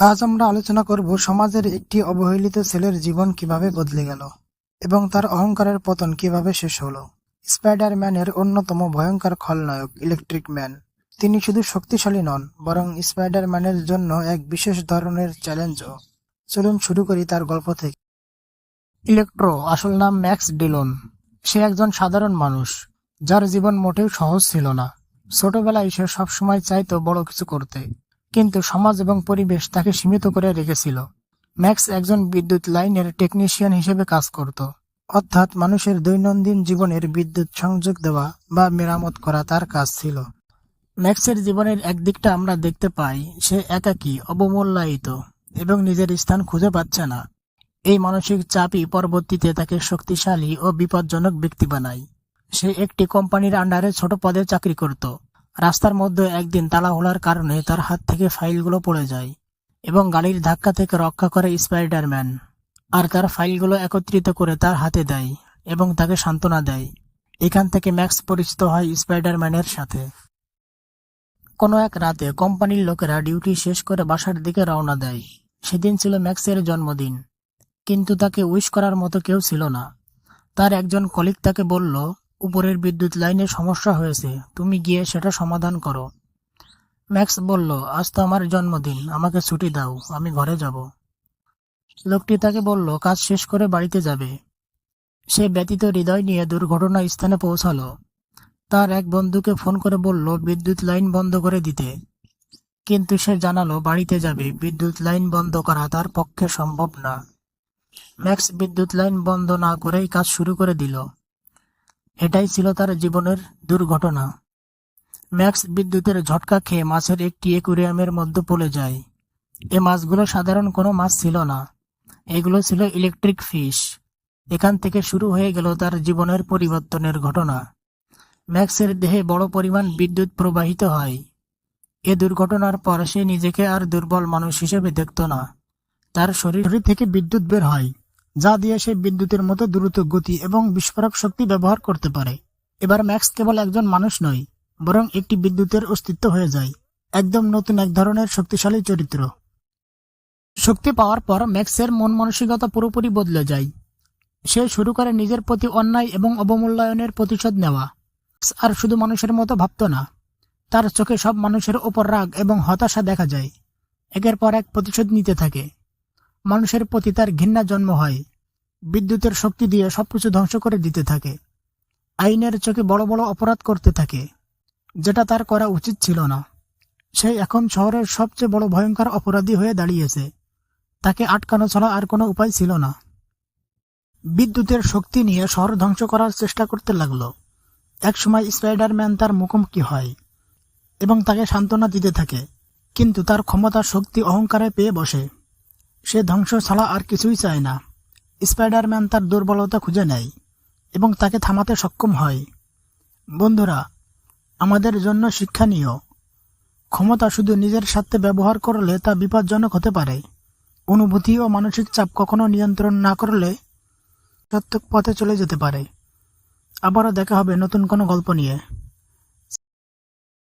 আজ আমরা আলোচনা করব সমাজের একটি অবহেলিত ছেলের জীবন কিভাবে বদলে গেল এবং তার অহংকারের পতন কিভাবে শেষ হলো। স্পাইডার-ম্যানের অন্যতম ভয়ঙ্কর খলনায়ক ইলেকট্রিক ম্যান। তিনি শুধু শক্তিশালী নন, বরং স্পাইডার-ম্যানের জন্য এক বিশেষ ধরনের চ্যালেঞ্জও। চলুন শুরু করি তার গল্প থেকে। ইলেকট্রো, আসল নাম ম্যাক্স ডিলন। সে একজন সাধারণ মানুষ, যার জীবন মোটেও সহজ ছিল না। ছোটবেলায় সে সবসময় চাইতো বড় কিছু করতে, কিন্তু সমাজ এবং পরিবেশ তাকে সীমিত করে রেখেছিল। ম্যাক্স একজন বিদ্যুৎ লাইনের টেকনিশিয়ান হিসেবে কাজ করত, অর্থাৎ মানুষের দৈনন্দিন জীবনের বিদ্যুৎ সংযোগ দেওয়া বা মেরামত করা তার কাজ ছিল। ম্যাক্সের জীবনের একদিকটা আমরা দেখতে পাই, সে একাকী, অবমূল্যায়িত এবং নিজের স্থান খুঁজে পাচ্ছে না। এই মানসিক চাপই পরবর্তীতে তাকে শক্তিশালী ও বিপজ্জনক ব্যক্তি বানায়। সে একটি কোম্পানির আন্ডারে ছোট পদে চাকরি করত। রাস্তার মধ্যে একদিন তালা খোলার কারণে তার হাত থেকে ফাইলগুলো পড়ে যায় এবং গাড়ির ধাক্কা থেকে রক্ষা করে স্পাইডার-ম্যান, আর তার ফাইলগুলো একত্রিত করে তার হাতে দেয় এবং তাকে সান্ত্বনা দেয়। এখান থেকে ম্যাক্স পরিচিত হয় স্পাইডার-ম্যানের সাথে। কোনো এক রাতে কোম্পানির লোকেরা ডিউটি শেষ করে বাসার দিকে রওনা দেয়। সেদিন ছিল ম্যাক্সের জন্মদিন, কিন্তু তাকে উইশ করার মতো কেউ ছিল না। তার একজন কলিগ তাকে বলল, উপরের বিদ্যুৎ লাইনে সমস্যা হয়েছে, তুমি গিয়ে সেটা সমাধান করো। ম্যাক্স বলল, আজ তো আমার জন্মদিন, আমাকে ছুটি দাও, আমি ঘরে যাব। লোকটি তাকে বলল, কাজ শেষ করে বাড়িতে যাবে। সে ব্যথিত হৃদয় নিয়ে দুর্ঘটনা স্থানে পৌঁছালো। তার এক বন্ধুকে ফোন করে বলল বিদ্যুৎ লাইন বন্ধ করে দিতে, কিন্তু সে জানালো বাড়িতে যাবে, বিদ্যুৎ লাইন বন্ধ করা তার পক্ষে সম্ভব না। ম্যাক্স বিদ্যুৎ লাইন বন্ধ না করেই কাজ শুরু করে দিল। এটাই ছিল তার জীবনের দুর্ঘটনা। ম্যাক্স বিদ্যুতের ঝটকা খেয়ে মাছের একটি অ্যাকুরিয়ামের মধ্যে পড়ে যায়। এ মাছগুলো সাধারণ কোনো মাছ ছিল না, এগুলো ছিল ইলেকট্রিক ফিশ। এখান থেকে শুরু হয়ে গেল তার জীবনের পরিবর্তনের ঘটনা। ম্যাক্সের দেহে বড় পরিমাণ বিদ্যুৎ প্রবাহিত হয়। এ দুর্ঘটনার পর সে নিজেকে আর দুর্বল মানুষ হিসেবে দেখত না। তার শরীর থেকে বিদ্যুৎ বের হয়, যা দিয়ে সে বিদ্যুতের মতো দ্রুত গতি এবং বিস্ফোরক শক্তি ব্যবহার করতে পারে। এবার ম্যাক্স কেবল একজন মানুষ নয়, বরং একটি বিদ্যুতের অস্তিত্ব হয়ে যায়, একদম নতুন এক ধরনের শক্তিশালী চরিত্র। শক্তি পাওয়ার পর ম্যাক্সের মন মানসিকতা পুরোপুরি বদলে যায়। সে শুরু করে নিজের প্রতি অন্যায় এবং অবমূল্যায়নের প্রতিশোধ নেওয়া। আর শুধু মানুষের মতো ভাবত না, তার চোখে সব মানুষের ওপর রাগ এবং হতাশা দেখা যায়। একের পর এক প্রতিশোধ নিতে থাকে। মানুষের প্রতি তার ঘৃণা জন্ম হয়। বিদ্যুতের শক্তি দিয়ে সবকিছু ধ্বংস করে দিতে থাকে। আইনের চোখে বড় বড় অপরাধ করতে থাকে, যেটা তার করা উচিত ছিল না। সে এখন শহরের সবচেয়ে বড় ভয়ঙ্কর অপরাধী হয়ে দাঁড়িয়েছে। তাকে আটকানো ছাড়া আর কোনো উপায় ছিল না। বিদ্যুতের শক্তি নিয়ে শহর ধ্বংস করার চেষ্টা করতে লাগলো। একসময় স্পাইডার-ম্যান তার মুখোমুখি হয় এবং তাকে সান্ত্বনা দিতে থাকে, কিন্তু তার ক্ষমতা শক্তি অহংকারে পেয়ে বসে। সে ধ্বংস ছাড়া আর কিছুই চায় না। স্পাইডার-ম্যান তার দুর্বলতা খুঁজে নেয় এবং তাকে থামাতে সক্ষম হয়। বন্ধুরা, আমাদের জন্য শিক্ষণীয়, ক্ষমতা শুধু নিজের স্বার্থে ব্যবহার করলে তা বিপজ্জনক হতে পারে। অনুভূতি ও মানসিক চাপ কখনো নিয়ন্ত্রণ না করলে সত্যক পথে চলে যেতে পারে। আবারও দেখা হবে নতুন কোনো গল্প নিয়ে।